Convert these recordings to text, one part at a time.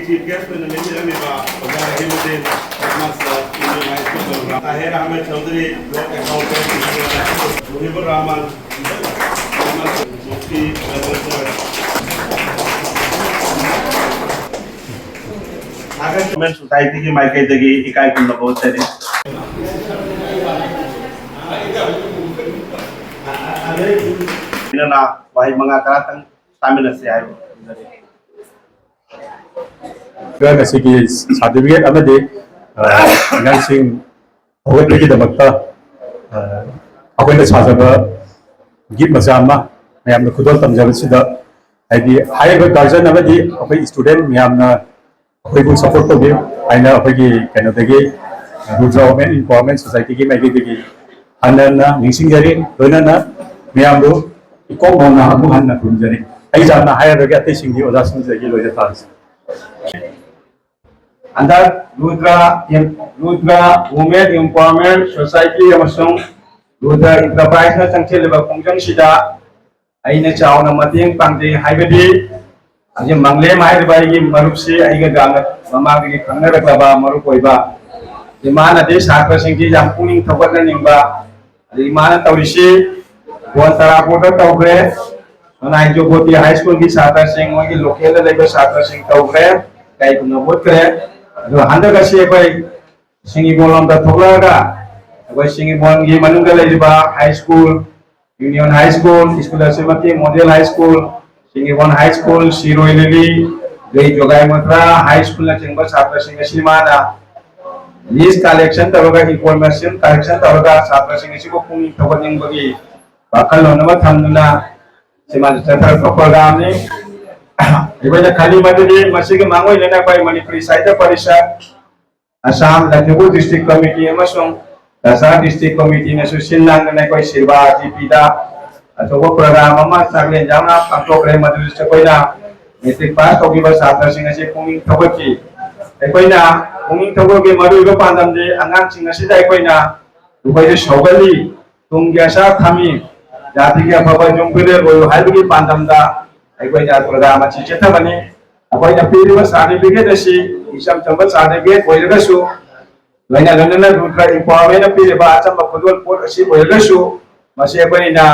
Chief guest Tahir Ahmed Chaudhary block accountant Muhibur Rahman Mufti आगे society की mic जगी इकाई कुल बहुत सारे ना वही मंगा करा तंग शामिल से आए ꯉꯁꯤꯒꯤ ꯁꯥꯔꯇꯤꯐꯤꯀꯦꯠ ꯑꯃꯗꯤ ꯑꯉꯥꯡꯁꯤꯡ ꯍꯧꯒꯠꯄꯒꯤꯗꯃꯛꯇ ꯑꯩꯈꯣꯏꯅ ꯁꯥꯖꯕ ꯒꯤꯐ ꯃꯆꯥ ꯑꯃ ꯃꯌꯥꯝꯅ ꯈꯨꯗꯣꯜ ꯇꯝꯖꯕꯁꯤꯗ ꯍꯥꯏꯗꯤ ꯍꯥꯏꯔꯤꯕ ꯒꯥꯔꯖꯤꯌꯟ ꯑꯃꯗꯤ ꯑꯩꯈꯣꯏ ꯁ꯭ꯇꯨꯗꯦꯟꯠ ꯃꯌꯥꯝꯅ ꯑꯩꯈꯣꯏꯕꯨ ꯁꯄꯣꯔꯠ ꯇꯧꯕꯤꯌꯨ ꯍꯥꯏꯅ ꯑꯩꯈꯣꯏꯒꯤ ꯀꯩꯅꯣꯗꯒꯤ ꯔꯨꯗ꯭ꯔ ꯋꯨꯃꯦꯟ ꯏꯝꯄꯥꯋꯔꯃꯦꯟꯠ ꯁꯣꯁꯥꯏꯇꯤꯒꯤ ꯃꯥꯏꯀꯩꯗꯒꯤ ꯍꯟꯅ ꯅꯤꯡꯁꯤꯡꯖꯔꯤ ꯂꯣꯏꯅꯅ ꯃꯌꯥꯝꯕꯨ ꯏꯀꯣꯝ ꯅꯧꯅ ꯑꯃꯨꯛ ꯍꯟꯅ ꯈꯨꯔꯨꯝꯖꯔꯤ ꯑꯩ ꯌꯥꯝꯅ ꯍꯥꯏꯔꯔꯣꯏꯒꯦ ꯑꯇꯩꯁꯤꯡꯒꯤ ꯑꯣꯖꯥꯁꯤꯡꯗꯒꯤ ꯂꯣꯏꯅ ꯇꯥꯔꯁꯤ अंदर रुद्रा वुमेन एम्पावरमेंट सोसाइटी अमसुंग रुद्रा इंटरप्राइज ना चंगचेलेबा खुंजंग सिदा आइने चावना मतेंग पांगदे हाइबदी अजे मंगले माइरबाई मरुपसी आइगा गांग ममागी खंगरकलाबा मरुप ओइबा इमाना दे सात्र सिंगजी याम पुनिंग थवगन निंबा इमाना तौरिसी बोन तरापोट तौग्रे सोनाई जोगोती हाई स्कूल की सात्र सिंग मोगी लोकल लेबा सात्र सिंग तौग्रे kai kuna botre do handa ga se koi singi bolom da thoglaga koi singi bon gi manungga leiba high school union high school school asimati model high school singi bon high school siroi lili dei jogai matra high school na chengba chhatra singa simana list collection taroga information collection taroga chhatra singa sibo puni thogoning bagi bakal lonama thamnuna simana chhatra program ni इबे खाली मददी मसिगे मांगोय लेना पाई मणिपुरी साहित्य परिषद Assam Lucknow district committee अमसुंग दसा district committee ने सुसिनलांग ने कोई सेवा जीपीदा अथवा प्रोग्राम अमा सागले जामना पाटोकरे मदुस कोइना मेट्रिक पास तोगिबा छात्र सिंग से पुंगिंग थबकी कोइना पुंगिंग थबोगे मरुइबा पांदम दे अंगांग सिंग से जाय कोइना दुबई सौगली तुंग्यासा थामी जाति के अफबा जुंगबिरे रोय हाइबगी पांदम दा अखोइना प्रोग्राम अच्छी चेथबनी अखोइना पीरिबा सर्टिफिकेट असी इसम चंबा सर्टिफिकेट ओइरगसु लोइना लोइना रुद्रा इम्पावरमेंट पीरिबा अचंबा खुदोल पोट असी ओइरगसु मसे अखोइना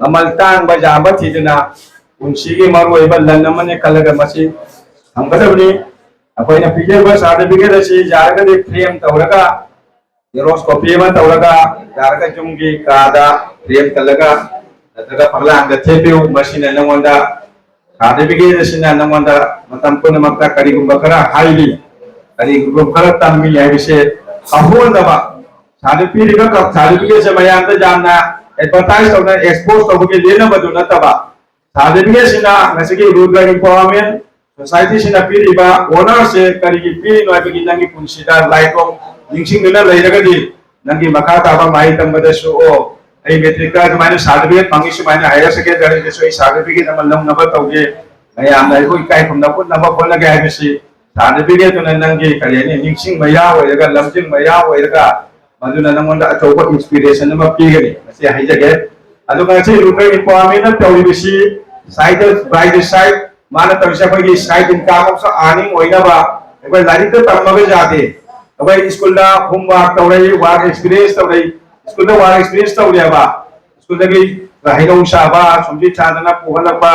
ममल तांग बजाबा थिदना उनसीगी मरुइबा लनमने कलगा मसी हमगदबनी अखोइना पीरिबा सर्टिफिकेट असी जारगदि फ्रेम तौरगा जेरोक्स कॉपी मा तौरगा जारगा जुंगी कादा फ्रेम तलगा नतगा पगलांग थेपिउ मसिना नंगोंदा सर्टिफिकेट असिना नंगोंदा मतम पुनमक्ता करिगुंबा खरा हाइली करिगुंबा खरा तम्मी याबिसे अहोंदबा सर्टिफिकेट से मयांदा जानना एडवर्टाइज तौना एक्सपोज तौबगे लेना बदु नतबा सर्टिफिकेट सिना नसिगे रुद्रा इम्पावरमेंट सोसाइटी सिना पीरिबा ओनर से करिगि पीरि नोइबगी नंगी पुनसिदा लाइटों निंगसिंगना लैरगदि नंगी मखा ताबा माइ तंबदसु ओ आई मेट्रिक का माने सर्टिफिकेट फंगिस माने हायर सेकेंडरी के सोई सर्टिफिकेट अमल लंग नबा तौगे मैं आमना को इकाई फमना को नबा कोना गया बिसी सर्टिफिकेट न नंगे कलेनि निंगसिंग मया होयगा लमजिंग मया होयगा मदुना नंगोंदा अचौबा इंस्पिरेशन नमा पीगनि मसे हाइजगे अदुगा से रुद्रा इम्पावरमेंट तौरि बिसी साइड बाय द साइड माना तौसा फगी साइड इनकम ऑफ अर्निंग होइनाबा एबा लारिक तमबे जाते एबा स्कूल दा होमवर्क तौरै वर्क एक्सपीरियंस तौरै स्कूल दा वर्क एक्सपीरियंस तौरियाबा स्कूल दगी राहिदौ साबा समजि चादना पोहलबा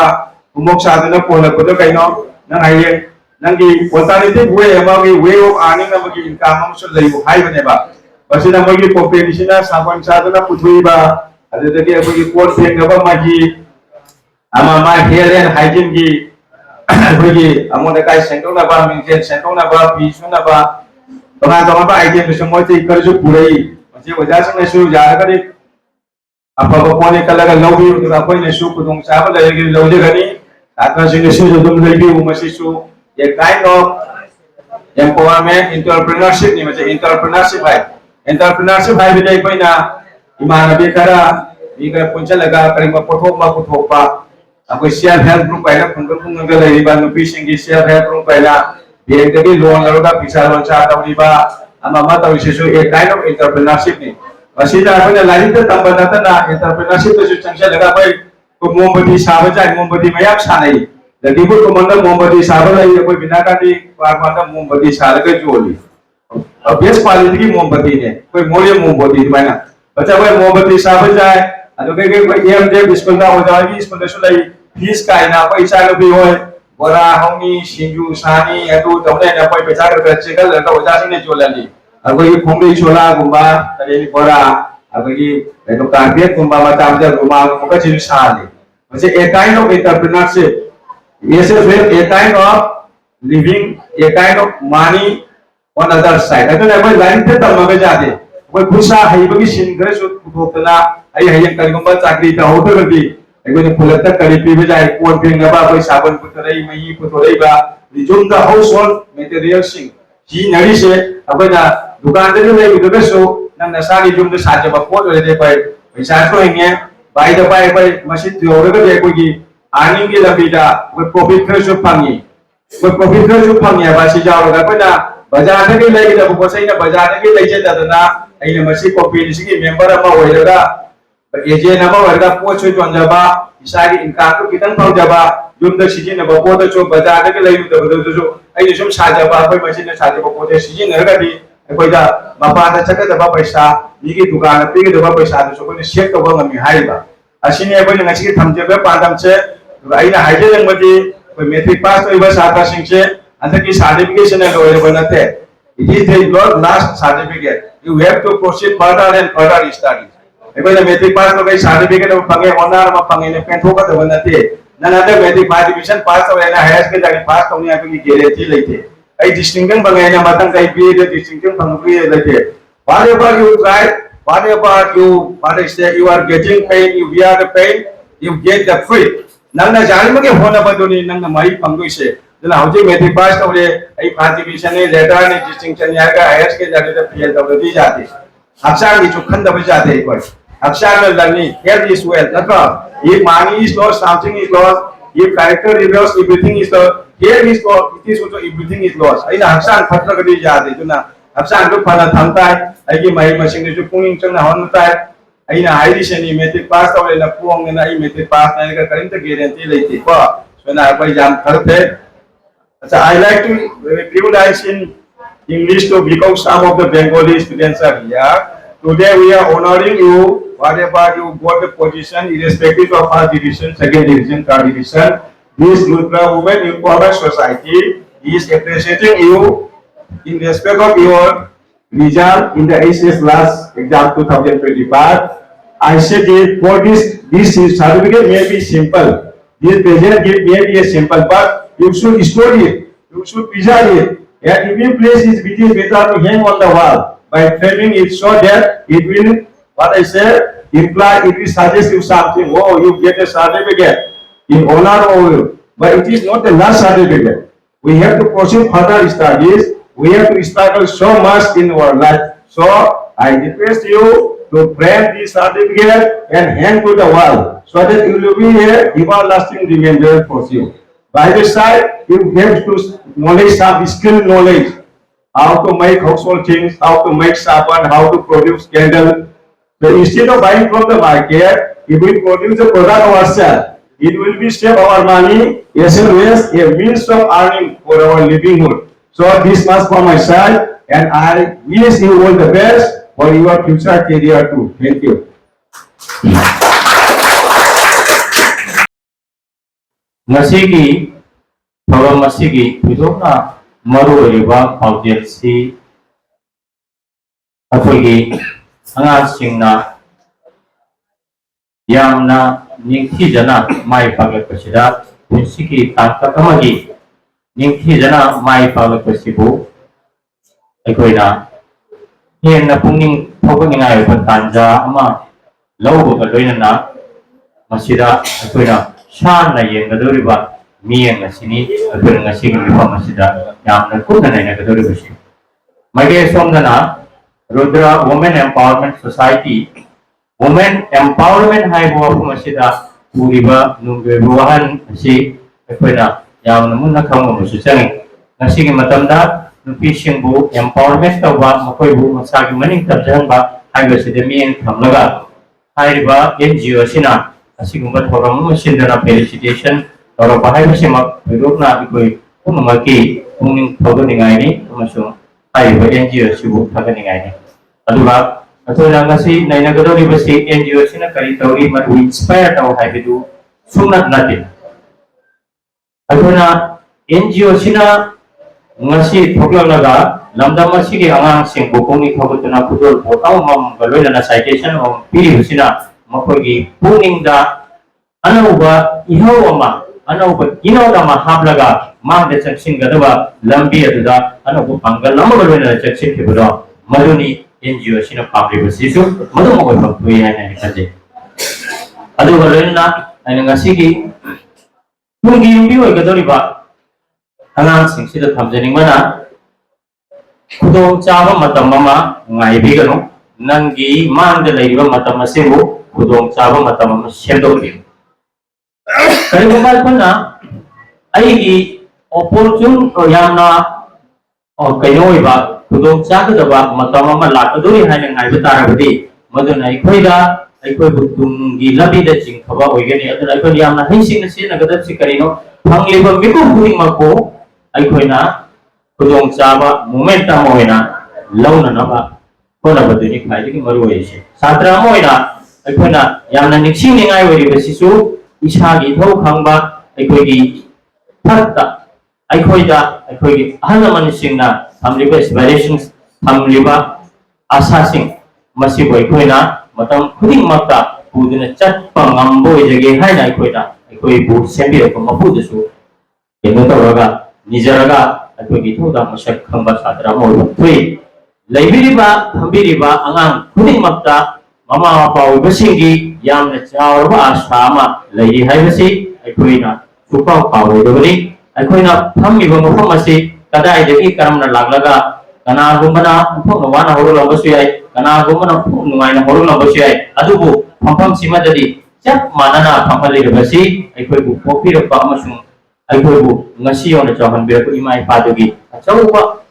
होमवर्क सादना पोहलबदो कइनो नंग हाइये नंगी अल्टरनेटिव वे अमागी वे ऑफ अर्निंग अमागी इनकम अमसु लैबो हाइबनेबा बसिना मगी कॉम्पिटिशन साबन सादना पुथुइबा अदुदगी अमागी कोड पेंगबा मागी अमा मा हेल्थ एंड हाइजीन की अमागी अमोदा काय सेंटोनाबा मेंटेन सेंटोनाबा पीसुनाबा तोना आइडिया समोते करजु पुरई जे वजासने सु जारगदि अफबा कोने कलगा लौबी अखोइने सु खुदुंग चाबा लैगे लौजगनि छात्रसिंग सु जुदुम लैबि उमसिसु a kind of empowerment entrepreneurship नि मजे एंटरप्रेन्योरशिप हाइ बिदे कोइना इमानबि करा बिगा पुंचलगा करिमा पुथोकपा अखोइ सेल्फ हेल्प ग्रुप पाइला खुंगंग लैरिबा नुपिसिंगी सेल्फ हेल्प ग्रुप पाइला बेंकदगी लोन लरगा पिसा लोन चा तौरिबा अमा मा तौरिसु ए काइंड ऑफ एंटरप्रेन्योरशिप नि मसीदा अखोना लाइट तंबा नतना एंटरप्रेन्योरशिप तो चंगसे लगा कोई को मोमबत्ती साबा जाय मोमबत्ती मयाम सानै दगिबो को मंदा मोमबत्ती साबा लाई कोई बिना काटी पारमाता मोमबत्ती सालगा जोली बेस्ट क्वालिटी की मोमबत्ती ने कोई मोरिया मोमबत्ती मायना बच्चा कोई मोमबत्ती साबा जाय अदो के कोई एमजे स्कूल का हो जाएगी स्कूल से लाई फीस कायना कोई चालू भी होय बोरा होनी सिंजू सानी अदो तौने ना कोई पैसा कर चेकल लगा हो जासिंग ने जोलाली अगोई खोंगई छोला गुंबा तरेली बोरा अगोई तो कारपेट गुंबा मताम जा गुंबा मुका चिन साली म्हणजे a kind of entrepreneurship yes a kind of living a kind of money on other side अगर कोई लाइन पे तब मगे जाते कोई खुशा है बगी सिंगरे सो भोतना आई है कर गुंबा चाकरी ता होतो गदी एगो ने फुलता करी पी बजाय कोन पिंगा बा कोई साबन पुतरई मई पुतरई बा resume the household material सिंग जी नरी से अबना दुकान दे ले बिदो सो नंग नसागी जुम दे साजे बा पोट ले दे पाई पैसा तो हिंगे by the by by machine जोरे के कोई की आर्निंग की लबीदा कोई प्रॉफिट कर सो फांगी कोई प्रॉफिट कर सो फांगी बा सी जाओ गा कोना बाजार के ले के पोसै ना बाजार के ले जे दना आइने मसी कॉपी सिगी मेंबर अमा होइलगा एजे नमा वर्गा पोच जोंजबा इसागी इनका को कितन फौजबा जुम द सिजी न बपो द चो बाजार के ले दो जो आइने सुम साजबा कोई मशीन ने साजबा पोते सिजी नरगा दी कोई दा मपा दा चक दबा पैसा मिगी दुकान पे के दबा पैसा तो कोई सेट तो ngami हाइबा असिने कोई ngasi थमजेबे पादम से आइना हाइजे लंगबदी कोई मैट्रिक पास तो इबा साता सिंसे अंत की सर्टिफिकेशन है लोए बनते it is the last certificate you have to proceed further and further studies कोई मैट्रिक पास तो कोई सर्टिफिकेट पंगे ऑनर मा पंगे ने पेंट होगा तो बनते none other matric pass division pass तो ना हायर सेकेंडरी जाके पास तो नहीं आपकी गारंटी लेते आई डिस्टिंक्शन पंगे ने मतन कई भी द डिस्टिंक्शन पंगे लेते whatever you try whatever you are getting paid you bear the pain you get the fruit नंग जाने में के होना बदोनी नंग माई पंगुई से जना होजे मैट्रिक पास तो रे आई पास डिवीजन ने लेटर ने डिस्टिंक्शन या का हायर सेकेंडरी जाके तो फेल तो दी जाती अक्षर की चुखन दब जाते एक बार अक्षर में लर्निंग हेल्थ इज वेल्थ नका ये money is loss something is loss ये character is loss everything is loss here is loss it is also everything is loss आई ना अक्षर फटला कर दी जाती जना अक्षर को फना थंता है आई की माई मशीन जो पुंगिंग चंगना होनता है आई ना हाई दिशेनी मैट्रिक पास तो ना पुंग ना आई मैट्रिक पास ना का करेंट गारंटी लेती को सो ना कोई जान करते अच्छा I like to give lines in English to because some of the Bengali students are here. Today we are honoring you, whatever you got the position, irrespective of first division, second division, third division. This Ludra Women Empowerment Society is appreciating you in respect of your result in the ACS last exam 2025. I said it for this certificate may be simple. This present gift may be a simple, but you should store it. You should preserve it. And if you place it is better to hang on the wall by framing it so that it will, what I say, imply it will suggest you something. Oh, you get a certificate in honor of you. But it is not the last certificate. We have to proceed further studies. We have to struggle so much in our life. So I request you to frame this certificate and hang to the wall so that it will be a everlasting reminder for you. By the side, you have to knowledge some skill knowledge, how to make household things, how to make sabun, how to produce candle. So instead of buying from the market, if we produce the product ourselves, it will be save our money as well as a means of earning for our livelihood. So this much from my side, and I wish you all the best for your future career too. Thank you. ꯉꯁꯤꯒꯤ ꯊꯧꯔꯝ ꯑꯁꯤꯒꯤ ꯊꯣꯏꯗꯣꯛꯅ ꯃꯔꯨꯑꯣꯏꯔꯤꯕ ꯄꯥꯎꯖꯦꯜꯁꯤ ꯑꯩꯈꯣꯏꯒꯤ ꯑꯉꯥꯡꯁꯤꯡꯅ ꯌꯥꯝꯅ ꯅꯤꯡꯊꯤꯖꯅ ꯃꯥꯏ ꯄꯥꯛꯂꯛꯄꯁꯤꯗ ꯄꯨꯟꯁꯤꯒꯤ ꯇꯥꯡꯀꯛ ꯑꯃꯒꯤ ꯅꯤꯡꯊꯤꯖꯅ ꯃꯥꯏ ꯄꯥꯛꯂꯛꯄꯁꯤꯕꯨ ꯑꯩꯈꯣꯏꯅ ꯍꯦꯟꯅ ꯄꯨꯛꯅꯤꯡ ꯊꯧꯒꯠꯅꯤꯡꯉꯥꯏ ꯑꯣꯏꯕ ꯇꯥꯟꯖꯥ ꯑꯃ ꯂꯧꯕꯒ ꯂꯣꯏꯅꯅ ꯃꯁꯤꯗ ꯑꯩꯈꯣꯏꯅ ꯁꯥꯟꯅ ꯌꯦꯡꯒꯗꯧꯔꯤꯕ ꯃꯤꯠꯌꯦꯡ ꯑꯁꯤꯅꯤ ꯑꯩꯈꯣꯏꯅ ꯉꯁꯤꯒꯤ ꯃꯤꯐꯝ ꯑꯁꯤꯗ ꯌꯥꯝꯅ ꯀꯨꯞꯅ ꯅꯩꯅꯒꯗꯧꯔꯤꯕꯁꯤ ꯃꯥꯏꯀꯩ ꯁꯣꯝꯗꯅ Rudra women empowerment society women empowerment ꯍꯥꯏꯕ ꯋꯥꯐꯝ ꯑꯁꯤꯗ ꯎꯔꯤꯕ ꯅꯨꯡꯒꯤ ꯑꯣꯏꯕ ꯋꯥꯍꯟ ꯑꯁꯤ ꯑꯩꯈꯣꯏꯅ ꯌꯥꯝꯅ ꯃꯨꯟꯅ ꯈꯪꯕ ꯑꯃꯁꯨ ꯆꯪꯏ ꯉꯁꯤꯒꯤ ꯃꯇꯝꯗ ꯅꯨꯄꯤꯁꯤꯡꯕꯨ ꯑꯦꯝꯄꯥꯋꯔꯃꯦꯟꯠ ꯇꯧꯕ ꯃꯈꯣꯏꯕꯨ ꯃꯁꯥꯒꯤ ꯃꯅꯤꯡ ꯇꯝꯖꯍꯟꯕ हाइबसिदे मियें थमलगा हाइरिबा एनजीओ सिना असिगुम्बा थोरम सिंदना फेलिसिटेशन तौर बाहायबसिमक बिरोकना इकोई पुनमकी पुनिंग थोगनिंगाइनी अमसुं हाइरिबा एनजीओ सिबु थागनिंगाइनी अदुगा अथोना ngasi नाइनागदोरिबसि एनजीओ सिना करी तौरी मरु इंस्पायर तौ हाइबिदु सुमनत नाति अथोना एनजीओ सिना ngasi thoklalaga lamdam asigi angang sing bukoni thogutuna pudol potau mam galoina citation om piri husina makogi puningda anauba ihawama anauba inodama hablaga mangde chaksin gadaba lambi aduda anauba pangal lamma galoina chaksin kibudo maduni NGO sina pabli basisu madu mo ko pui ai nai kaje adu galoina ai ngasigi pungi yumbi oi gadoriba angang sing sida thamjani mana khudong chaba matam ama ngai bi gano nangi mangda leiba matam asebu khudong chaba matam ama sendokri kari bakal pana ai gi opportune yamna kaino iba khudong chaga daba matam ama lakaduri haina ngai batarabdi maduna ikhoida aikoi butung gi labi da jing khaba oigani aduna aikoi yamna heising se nagadap si karino phangliba miku puning mako aikhoina khudong chaba momentum oina launa naba kona baduni khaidigi maru oise satra moina aikhoina yamna nixing ningai ori basisu isagi thau khangba aikhoigi thakta aikhoida aikhoigi ahalaman singna thamliba aspirations thamliba asa sing masi boi khoina matam khuding makta puduna chatpa ngambo jage haina aikhoida aikoi bu sembi ko mapu desu keno tawraga nijaraga अखोगी थोदा मशक खंबा सादरा मोर Thuy लेबिरिबा थंबिरिबा अंगां खुदिमक्ता mama Mopa ओबसिंगी यामना चावरबा आसामा लेहि हाइबसि अखोइना सुपाव पावोदबनि अखोइना थंगिबा मफम असि कदाइदगी करमना लागलगा कनागुमना Fung वाना होरलबसु याय कनागुमना Fung नुवाइना होरलबसु याय अदुबु फंफम सिमददि चप मानना फंगलिरबसि अखोइबु पोपिरबा अमसुं अखोइबु ngasi yona chahan be ko imai padugi achauba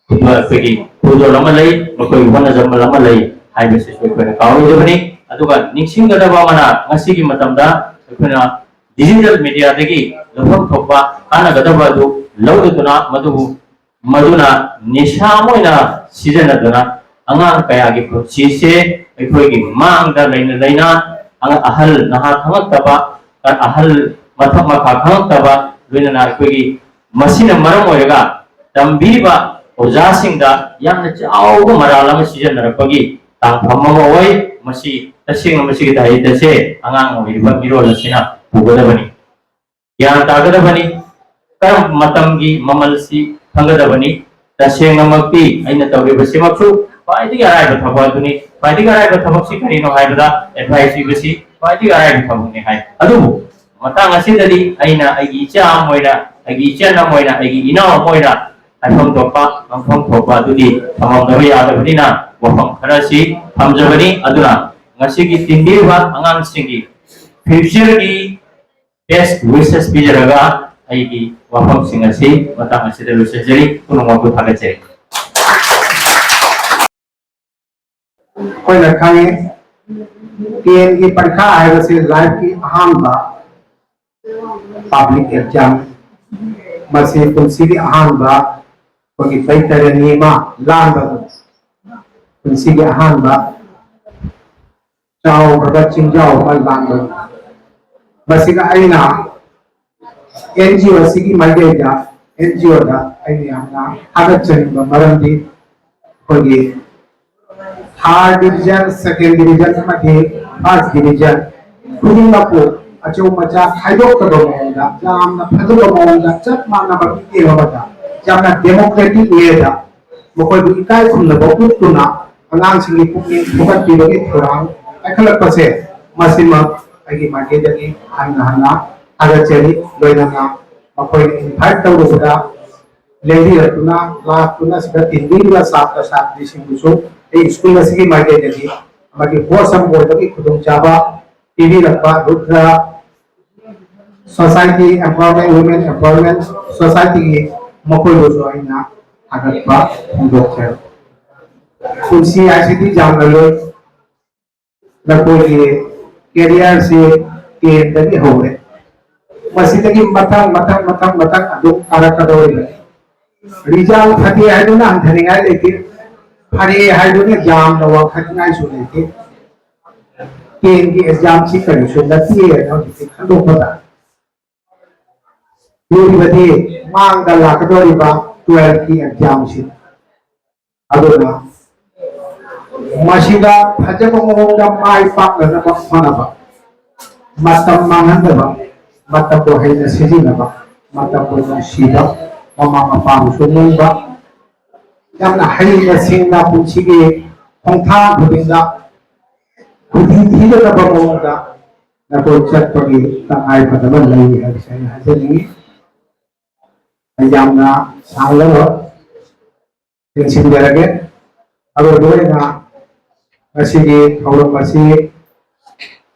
khudwa khigi khudwa lama lai makoi wana jama lama lai haibe se ko na kawi jabani aduga nixing gada ba mana ngasi gi matamda khuna digital media degi lobam thokba kana gada ba du lawduna maduna nisha moina season aduna anga kaya gi prochi se khoi gi mang da laina anga ahal naha thamak taba ahal mathak makha khang taba luina akhoi masina maram oiga tambiriba ojasinga yamna chauba marala season narapagi tangphamma oi masi tasing masi dai dase angang oiba mirol sina pugodabani yan tagadabani karam matamgi mamalsi thangadabani tasing amakti aina tawriba simaksu paidi arai bathabaduni paidi arai bathabak si karino haibada advice bisi paidi arai bathabuni hai adu matang asidadi aina agi cha moira agi chana moina agi ina moina athom topa amthom topa dudi thamam dawi adabina wafam kharasi thamjabani aduna ngasi gi tindiwa angang singi future gi best wishes bijaraga aigi wafam singasi matang asida lusajari kunuma ku thagache कोई रखा है PN की परीक्षा आएगा से life की अहम का पब्लिक एग्जाम मसे पुंसी की अहम का कोई बेहतर नियमा लांग पुंसी की अहम का चाव बगा चिंजाव पर लांग मसे का आईना एनजीओ सी की मर्यादा एनजीओ दा आईना ना आगत चंग मरंदी कोई थर्ड डिवीजन सेकंड डिवीजन मध्ये फर्स्ट डिवीजन खुदिंगपु अचो मचा खाइदोकदो मोंगा जामना फदो मोंगा चप माना बकी होबदा जामना डेमोक्रेटिक वेदा मकोय इकाय खुमना बकुतुना अंगांग सिंगी पुकनि फुगत बिबगे थोरांग अखलपसे मसिमा अगी मागेदगी हाना आगचेरी लोइनाना मकोय इनवाइट तौरुदा लेडी रतुना लातुना सिदा तिंदिला सात सात दिसिंगुसु ए स्कूल असगी मागेदगी मगे होसम बोलबगी खुदुम चाबा टीवी रखा Rudra society empowerment women empowerment society की मकोय दोसो आइना आगतबा डॉक्टर कुर्सी आईसीटी जामलो नकोई कैरियर से 10 तक होरे मसीदगी मथंग मथंग मथंग मथंग अदुम कारकदोरे रिजल्ट फटे हाइदुना अंधनिंगाय लेके फरे हाइदुना जाम नवा खतनाय सु लेके 10 की एग्जाम सी करी सु नती है न खंडो पता योरी मांग लाकदोरी बा 12 की एग्जाम सी अदुना मसीदा फजब मोंगा माय पाकना बखनबा मतम मांगनबा मतम को है सिजिनबा मतम को सीदा ममा मपाम सुमुंबा यामना हाइना सिंगना पुंसिगे खोंथा गुदिंगा गुदी थीदा बमोंगा नको चटपगी तंगाय फदबा लई है से हजनी यामना सालरो टेंशन जरगे अगर दोयना असिगे थौरमसी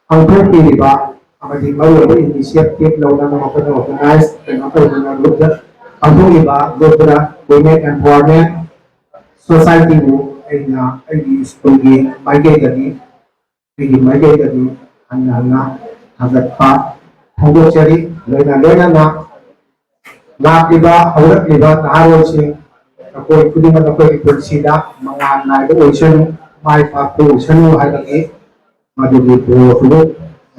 अंथोपीरिबा अमदी मरुब इनिशिएटिव लौना नमकन ऑर्गेनाइज नमकन ग्रुप अंथोइबा ग्रुपरा वुमेन एम्पावरमेंट सोसाइटी बु एना एगी स्कूल गे माइगेदनी अन्ना हगतपा फोंदोचरी लोइना लाक्लिबा हौरक्लिबा नारोसिंग अकोई कुदिमत अकोई पुरसिदा मंगान नाइबो ओइसनु माय पापो ओइसनु हाइबगे मदुगी बोफुलो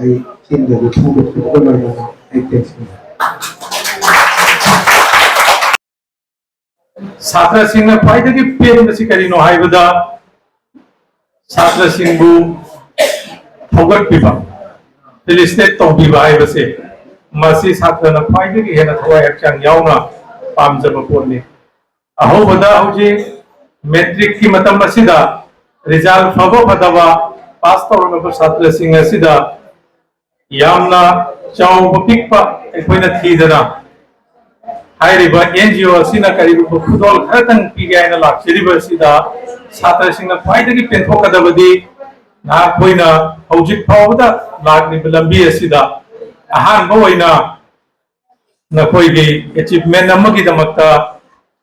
आई चिंदे थुबो थुबो लोइना आई टेक्स छात्र सिंह ख्वाइदगी पेनबसी करिनो हाइबदा छात्र सिंहबु हौगतपिबा फेलिसिटेट तौबिबा हाइबसे मसी छात्रना ख्वाइदगी हेना थवाय हक्चांग यावना पामजबा पोनी अहोबदा हौजी मैट्रिक की मतम असिदा रिजल्ट फबो फदबा पास तौरनबा छात्र सिंह असिदा यामना चाव पिकपा अखोइना थीदना हाइरिबा एनजीओ असिना करिबा खुदोल खरतंग पिगायना लाक्सिरिबा असिदा छात्र सिंह ख्वाइदगी पेंथोकदबदी ना खोइना हौजिक फावदा लाक्लिबा लंबी असिदा अहानबा ओइना नखोइगी अचीवमेंट अमगी दमकता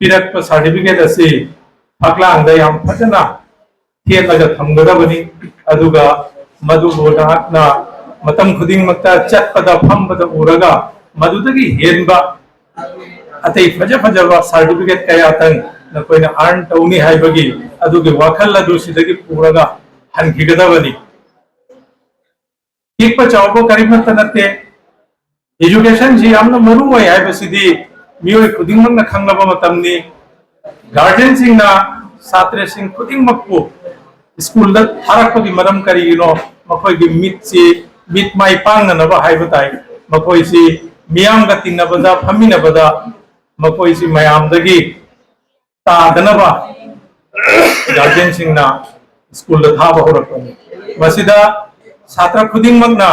पिरक सर्टिफिकेट असी फकलांगदा याम फजना थेलगा थमगदबनी अदुगा मदुबो नाकना मतम खुदिंग मक्ता चटपदा फमबदा उरगा मदुदगी हेनबा अतै फज फजबा सर्टिफिकेट कया तंग नकोइना अर्न तौनी हाइबगी अदुगे वाखल अदु सिदगी पुरगा हनखिगदबनी पिकपा चावबो करिमत नते एजुकेशन जी यामना मरु होय हाइबसिदी मियोय खुदिंगमकना खंगलबा मतमनी गार्जियन सिंगना छात्र सिंग खुदिंगमकपु स्कूल दा थारकपगी मरम करिगिनो मखोयगी मिटसी मिट माइ पांगनबा हाइबताय मखोयसी मियामगा तिंगनबदा फमिनबदा मखोयसी मयामदगी तादनबा गार्जियन सिंगना स्कूल दा थाबा होरकपनी मसिदा छात्र खुदिंगमकना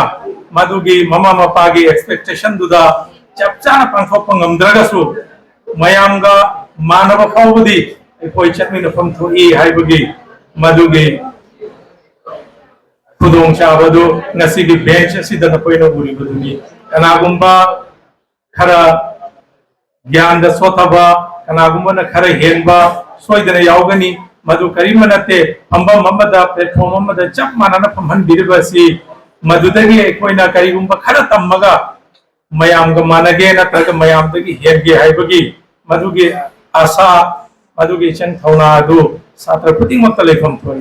मदुगी ममा मपागी एक्सपेक्टेशन दुदा चपचाना पांथोप ngamdragasu mayamga manaba fawbudi ekoi chatmina fam thoi haibagi madugi khudong chabadu ngasigi bench asida na koina buri buduni kanagumba khara gyan da sothaba kanagumba na khara henba soidana yaugani madu karimanate amba mamada platform amada chap manana phamhan biribasi madudagi ekoina karigumba khara tammaga मयामगा मानगे नत्रग मयामदगी हेगे हाइबगी मदुगी आशा मदुगी चन थौना दु छात्र खुदिंगमक्ता लेफम थोइ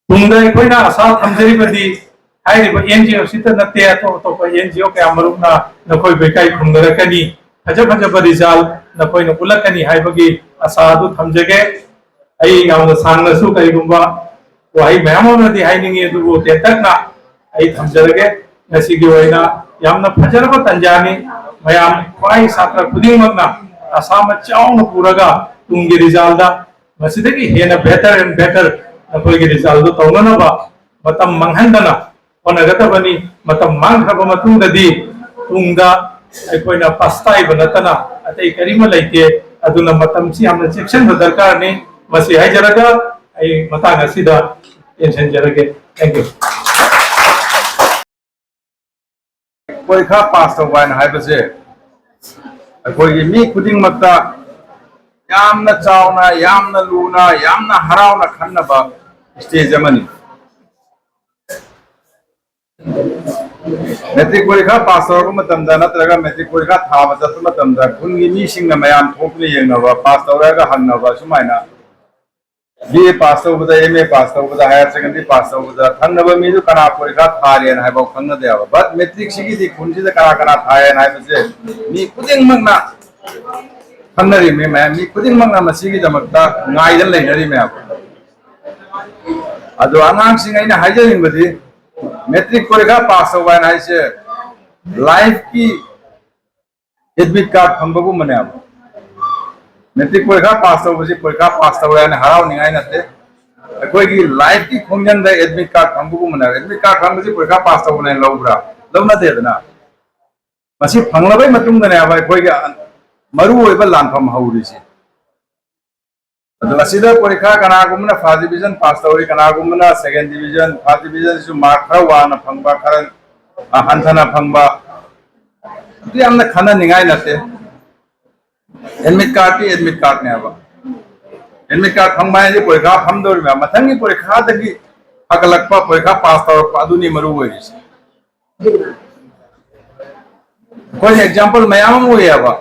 तुंगदा एखोइना आशा थमजरिबदी हाइरिबा NGO सिता नते अतो तो NGO के अमरुना नखोइ बेकाई खुंगरकनी fudge फजब result नखोइना उलकनी हाइबगी आशा दु थमजगे आई यामना सांगनसु करिगुंबा वाही मयामोनदी हाइनिंगे दुबो तेतकना आई थमजरगे नसिगी वइना यामना फजरबा तंजानी मयाम ख्वाई छात्र खुदिंगमकना Assam chown पुरगा Tungi रिजल्टदा मसिदगी Hena better and better नखोइगी result तौननबा मतम मंगहंदना होनगदबनी मतम मांगखबा मतुंगददी तुंगदा अखोइना पस्ताइब नतना अतै करिमा लैते अदुना मतम सि हमना सेक्शन दरकार ने मसि हाइजरगा आई मतांग असिदा टेंशन जरगे थैंक यू परीक्षा पास तौबाइन हाइबसे अखोई मी खुदिंगमक्ता यामना चावना यामना लूना यामना हरावना खन्नबा स्टेज अमनी मेट्रिक परीक्षा पास तौर नत्रगा मेट्रिक परीक्षा थाब चतुर खुनगी मीसिंग मयाम थोपने येंगनबा पास तौरगा हंगनबा सुमाइना BA पास तौबदा MA पास तौबदा हायर सेकेंडरी पास तौबदा खंगनबा मीदु कना परीक्षा थारेन हाइबा खंगनदेबा बट मेट्रिक सिगी दि खुनसिदा कना कना थायन हाइबसे मी खुदिंगमकना खंगनरि मे मयाम मी खुदिंगमकना मसिगी दमकता ngaiden लेनरि मयाम अदो आंगांसिंग आइना हाइजरिंगबदि मेट्रिक परीक्षा पास हुआ है से लाइफ की एडमिट कार्ड फंबगु मने मेट्रिक परीक्षा पास होबसी परीक्षा पास हुआ है हराव निगाय नते कोई की लाइफ की खोंजन द एडमिट कार्ड फंबगु मने एडमिट कार्ड फंबसी परीक्षा पास होने लौब्रा लौना देदना मसी फंगलबै मतुंग दने आबा कोई के मरु ओइबा लानफम हौरिसी असिदा परीक्षा कनागुमना फर्स्ट डिवीजन पास तौरी कनागुमना सेकंड डिवीजन फर्स्ट डिवीजन सु मार्क खरा वाना फंगबा खरा हंथना फंगबा तुम हमने खाना निगाय नते एडमिट कार्ड ने आबा एडमिट कार्ड फंगबा है परीक्षा फंदोर में मथंगी परीक्षा दगी हकलकपा परीक्षा पास तौर अदुनी मरु ओइरिसी कोई एग्जांपल मयाम होय आबा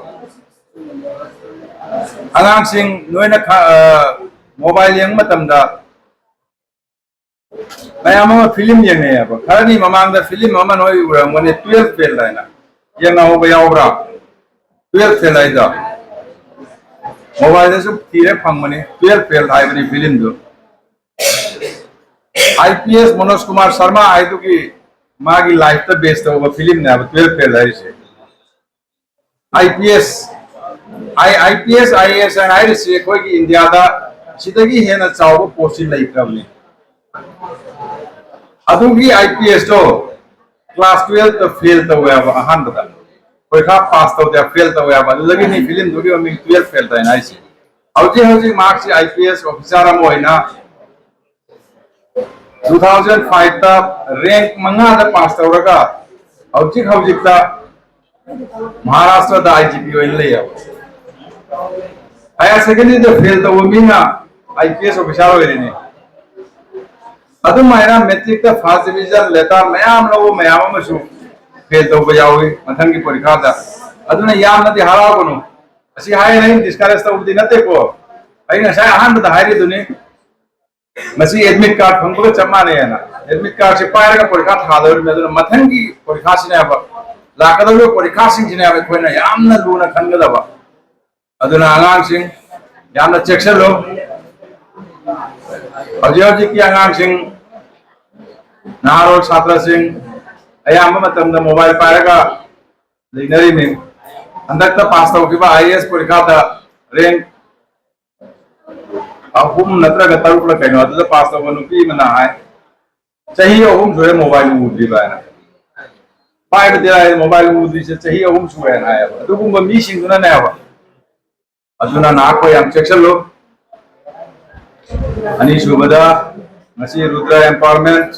अगांसिंग नोइना मोबाइल यंग मतमदा मयाम फिल्म यंगे अब खरनी ममांग फिल्म अमन होय उरंगने 12 फेल लाइना यंग हो यावरा 12 फेल लाइदा मोबाइल से तीरे फंगमने 12 फेल हाइबनी फिल्म दो IPS मनोज कुमार शर्मा आइदु की मागी लाइफ त बेस्ड हो फिल्म ने अब 12 fail लाइसे IPS IAS and IRIS कोई की इंडिया दा सिदगी हेना चाव पोस्टि लेक्रबनी अदुगी IPS तो क्लास 12 तो फेल तो वेब अहनबदा परीक्षा पास तो दे फेल तो वेब अदुगी नि फिल्म दुगी मी 12 फेल ताइन आइसी हौजी मार्क्स IPS ऑफिसर अम होइना 2005 ता रैंक मंगा दा पास तौरगा हौजी ता महाराष्ट्र दा IGP होइन लेया हायर सेकेंडरी तो फेल तो मीना IPS ऑफिसर होइने अदुमायना मेट्रिक ता फर्स्ट डिवीजन लेता मयाम लो मयाम मसु फेल तो बयावे मथंग की परीक्षा दा अदुना याम नदी हरावनु असि हाय नहीं डिस्करेज तो उदी नते को अइना साय अहन दा हायरि दुनी मसी एडमिट कार्ड फंगबो चमाने ना एडमिट कार्ड से पायरगा परीक्षा थादर में अदुना मथंग की परीक्षा सिने अब लाकदो परीक्षा सिंह सिने अब कोइना यामना लूना खंगदबा अदुना आगाम सिंह यामना चेक्सन लो हौजी की आगाम सिंह नारो छात्र सिंह अयाम मतमदा मोबाइल पायरगा लेनरी में अंदर पास तौकिबा IAS परीक्षा दा रैंक अहुम नत्रगा तरुक कैनो अदुदा पास तौबा नुपी मना हाय चाही अहुम जोरे मोबाइल उद्री बायना पाइब देराय मोबाइल उद्री से चाही अहुम सुवेन हाय अदुगुम मी सिंगुना ने अब अदुना ना को याम चेक्सन लो अनि सुबदा मसी रुद्रा एम्पावरमेंट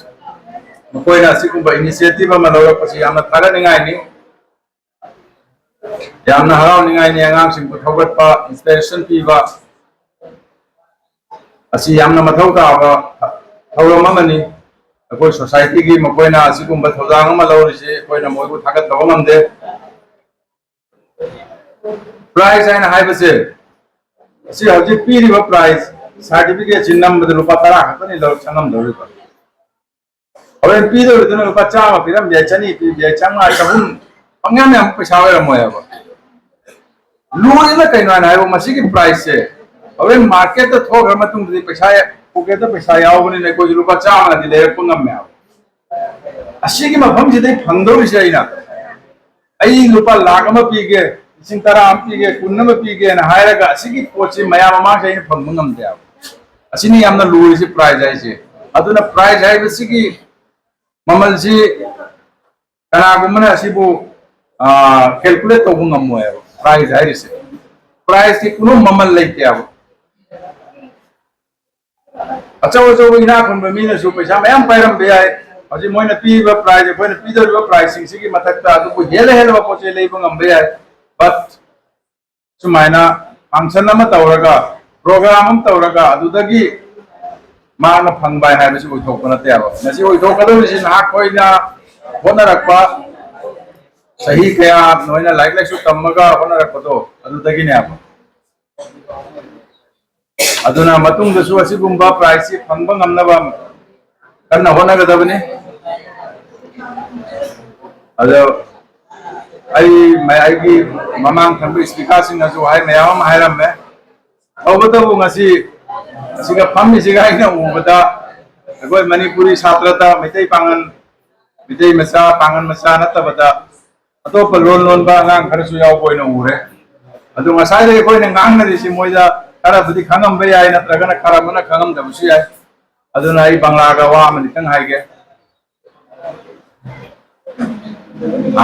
मकोइना सिकुबा इनिशिएटिव अमा लौरपसि यामना थागनिंगाय नि यामना हरावनिंगाय नि आगाम सिंग थौगतपा इंस्पिरेशन पीबा असी यामना मथौ ताबा थौरम अमनि अकोइ सोसाइटी की मकोइना असिकुबा थौजांग अमा लौरिसे कोइना मोइबु थागत तवमंदे प्राइस आइन हाइबसे असी हजि पीरिबा प्राइस सर्टिफिकेट चिन्नम बद रुपा 10 खतनि लौ छंगम दौरिबा और पीदो बिदन रुपा 4 पिरम बेचनी पी बेचंगा तबुन पंगाम याम पैसा होयरमोयबा लूइना कैनो नायबो मसी की प्राइस से और मार्केट तो थोक मतुंग दि पैसा पुगे तो पैसा यावबनि ने कोइ रुपा 4 दि ले पंगम मे असी की मफम जिदे फंगदोरिसे आइना आई रुपा लाख अमा पीगे लिंग 10 अम पीगे 19 अमा पीगे ना हायरगा असी की पोची मयाम मा से फंगम दे असिनी यामना लूइसे प्राइस आइसे अदुना प्राइस है बसी की ममल जी कनागुमना असिबु कैलकुलेट तो ngam प्राइस है रिसे प्राइस की कुनो ममल लेते अब अच्छा इना खन मीना सु पैसा मयाम पाइरम बे आइ हजि मोइना पीबा प्राइस कोइना पीदरिबा प्राइसिंग सिगी मथकता अदुबु हेले पोचे लेबा ngam बे आइ बट सुमाइना फंक्शन अमा तौरगा प्रोग्राम अम तौरगा अदुदगी मांगना फंगबाय हाइबसि ओइथोकना ते अब नसि ओइथोकदोसि ना कोइना ꯍꯣꯠꯅꯔꯛꯄ ꯆꯍꯤ ꯀꯌꯥ ꯅꯣꯏꯅ ꯂꯥꯏꯔꯤꯛ ꯂꯥꯏꯁꯨ ꯇꯝꯃꯒ ꯍꯣꯠꯅꯔꯛꯄꯗꯣ ꯑꯗꯨꯗꯒꯤꯅꯦꯕ ꯑꯗꯨꯅ ꯃꯇꯨꯡꯗꯁꯨ ꯑꯁꯤꯒꯨꯝꯕ ꯄ꯭ꯔꯥꯏꯖꯁꯤ ꯐꯪꯕ ꯉꯝꯅꯕ ꯀꯟꯅ ꯍꯣꯠꯅꯒꯗꯕꯅꯤ ꯑꯗꯣ ꯑꯩꯒꯤ ꯃꯃꯥꯡ ꯊꯪꯕ ꯁ꯭ꯄꯤꯀꯔꯁꯤꯡꯅꯁꯨ ꯃꯌꯥꯝ ꯑꯃ ꯍꯥꯏꯔꯝꯃꯦ ꯇꯧꯕꯇꯕꯨ ꯉꯁꯤ ꯑꯁꯤꯒ ꯐꯝꯃꯤꯁꯤꯒ ꯑꯩꯅ ꯎꯕꯗ ꯑꯩꯈꯣꯏ ꯃꯅꯤꯄꯨꯔꯤ ꯁꯥꯇ꯭ꯔꯗ ꯃꯩꯇꯩ ꯃꯆꯥ ꯄꯥꯡꯒꯟ ꯃꯆꯥ ꯅꯠꯇꯕꯗ ꯑꯇꯣꯞꯄ ꯂꯣꯟ ꯂꯣꯟꯕ ꯑꯉꯥꯡ ꯈꯔꯁꯨ ꯌꯥꯎꯕ ꯑꯣꯏꯅ ꯎꯔꯦ ꯑꯗꯨ ꯉꯁꯥꯏꯗ ꯑꯩꯈꯣꯏꯅ ꯉꯥꯡꯅꯔꯤꯁꯤ ꯃꯣꯏꯗ ꯈꯔꯕꯨꯗꯤ ꯈꯪꯉꯝꯕ ꯌꯥꯏ ꯅꯠꯇ꯭ꯔꯒꯅ खरा अमना खंगमदबसु याय अदुना आई बांग्लागा वा अमनितंग हाइगे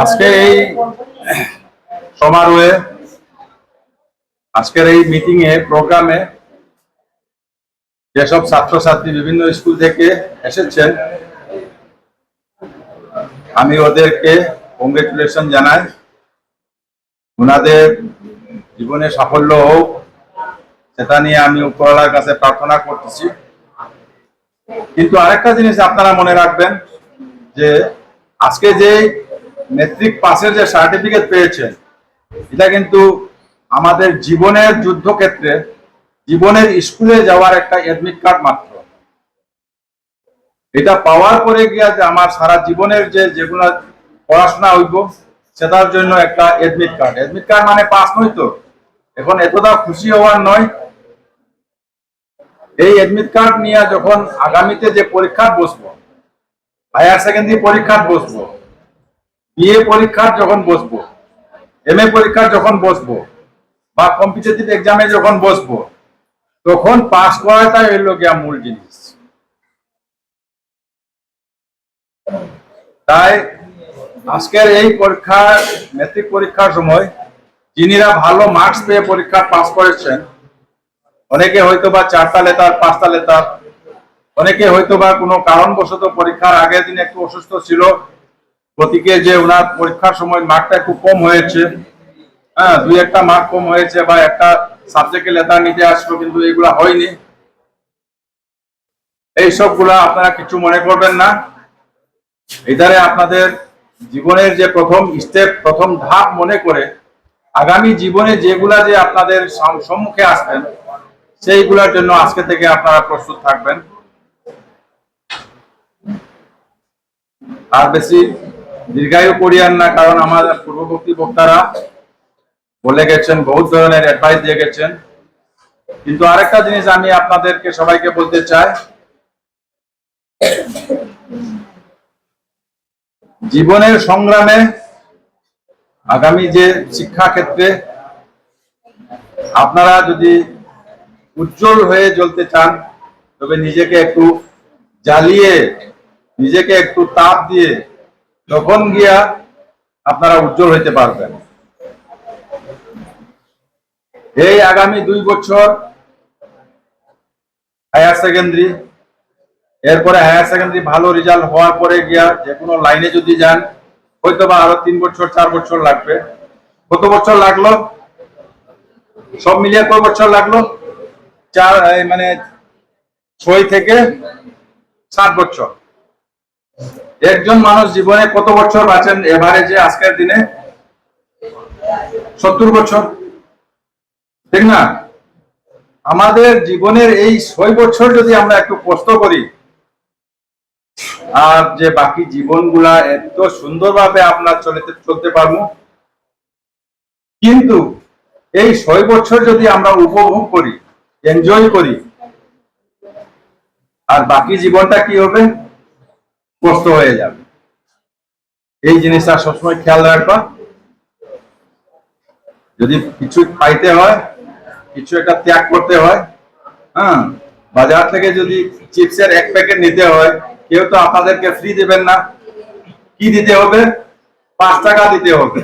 আজকে এই সমারোহে আজকের এই মিটিং এ প্রোগ্রামে যেসব ছাত্রছাত্রী বিভিন্ন স্কুল থেকে এসেছেন আমি ওদেরকে কংগ্রেচুলেশন জানাই ওনাদের জীবনে সাফল্য হোক সেটা নিয়ে আমি উপরওয়ালার কাছে প্রার্থনা করতেছি কিন্তু আরেকটা জিনিস আপনারা মনে রাখবেন যে আজকে যে মেট্রিক পাসের যে সার্টিফিকেট পেয়েছেন এটা কিন্তু আমাদের জীবনের যুদ্ধক্ষেত্রে জীবনের স্কুলে যাওয়ার একটা এডমিট কার্ড মাত্র এটা পাওয়ার পরে গিয়া যে আমার সারা জীবনের যেগুলো পড়াশোনা হইব সেটার জন্য একটা এডমিট কার্ড মানে পাস নয় তো এখন এতটা খুশি হওয়ার নয় এই এডমিট কার্ড নিয়ে যখন আগামীতে যে পরীক্ষা বসবো হায়ার সেকেন্ডারি পরীক্ষা বসবো বিএ পরীক্ষা যখন বসবো এমএ পরীক্ষা যখন বসবো বা কম্পিটিটিভ এক্সামে যখন বসবো তখন পাস করাটাই হলো গিয়া মূল জিনিস তাই আজকের এই পরীক্ষা মেট্রিক পরীক্ষার সময় যিনিরা ভালো মার্কস পেয়ে পরীক্ষা পাস করেছেন অনেকে হয়তোবা 4টা লেটার 5টা লেটার অনেকে হয়তোবা কোনো কারণবশত পরীক্ষার আগের দিন একটু অসুস্থ ছিল প্রতীকে যে ওনার পরীক্ষার সময় মার্কটা একটু কম হয়েছে হ্যাঁ দুই একটা মার্ক কম হয়েছে বা একটা সাবজেক্টে লেটার নিতে আসলো কিন্তু এগুলা হয়নি এই সবগুলা আপনারা কিছু মনে করবেন না এটারে আপনাদের জীবনের যে প্রথম স্টেপ প্রথম ধাপ মনে করে আগামী জীবনে যেগুলা যে আপনাদের সম্মুখে আসবেন সেইগুলোর জন্য আজকে থেকে আপনারা প্রস্তুত থাকবেন আর বেশি দীর্ঘায়ু করিয়েন না কারণ আমাদের পূর্ববর্তী বক্তারা বলে গেছেন বহুত ধরনের অ্যাডভাইস দিয়ে গেছেন কিন্তু আরেকটা জিনিস আমি আপনাদেরকে সবাইকে বলতে চাই জীবনের সংগ্রামে আগামী যে শিক্ষা ক্ষেত্রে আপনারা যদি উজ্জ্বল হয়ে জ্বলতে চান তবে নিজেকে একটু জ্বালিয়ে নিজেকে একটু তাপ দিয়ে তখন গিয়া আপনারা উজ্জ্বল হতে পারবেন এই আগামী 2 বছর হায়ার সেকেন্ডারি এরপরে হায়ার সেকেন্ডারি ভালো রেজাল্ট হওয়ার পরে গিয়া যে কোনো লাইনে যদি যান হয়তোবা আরো 3 বছর 4 বছর লাগবে কত বছর লাগলো সব মিলিয়ে কত বছর লাগলো 4 মানে 6 থেকে 7 বছর একজন মানুষ জীবনে কত বছর বাঁচেন এভারেজে আজকের দিনে 70 বছর ঠিক না আমাদের জীবনের এই 6 বছর যদি আমরা একটু কষ্ট করি আর যে বাকি জীবনগুলা এত সুন্দরভাবে আমরা চলতে পারবো কিন্তু এই 6 বছর যদি আমরা উপভোগ করি এনজয় করি আর বাকি জীবনটা কি হবে কষ্ট হয়ে যাবে এই জিনিসটা সবসময় খেয়াল রাখবা যদি কিছু পাইতে হয় কিছু একটা ত্যাগ করতে হয় হ্যাঁ বাজার থেকে যদি চিপসের 1 প্যাকেট নিতে হয় কেউ তো আপনাদেরকে ফ্রি দিবেন না কি দিতে হবে 5 টাকা দিতে হবে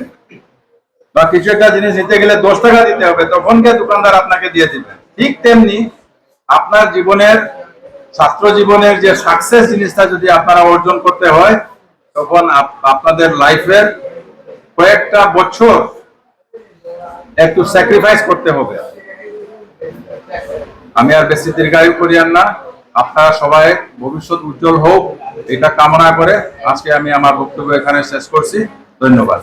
বা কিছু একটা জিনিস নিতে গেলে 10 টাকা দিতে হবে তখন কে দোকানদার আপনাকে দিয়ে দিবেন ঠিক তেমনি আপনার জীবনের ছাত্র জীবনের যে সাকসেস জিনিসটা যদি আপনারা অর্জন করতে হয় তখন আপনাদের লাইফের কয়েকটা বছর একটু স্যাক্রিফাইস করতে হবে আমি আর বেশি দীর্ঘায়ু করিয়ান না আপনারা সবাই ভবিষ্যৎ উজ্জ্বল হোক এটা কামনা করে আজকে আমি আমার বক্তব্য এখানে শেষ করছি। ধন্যবাদ।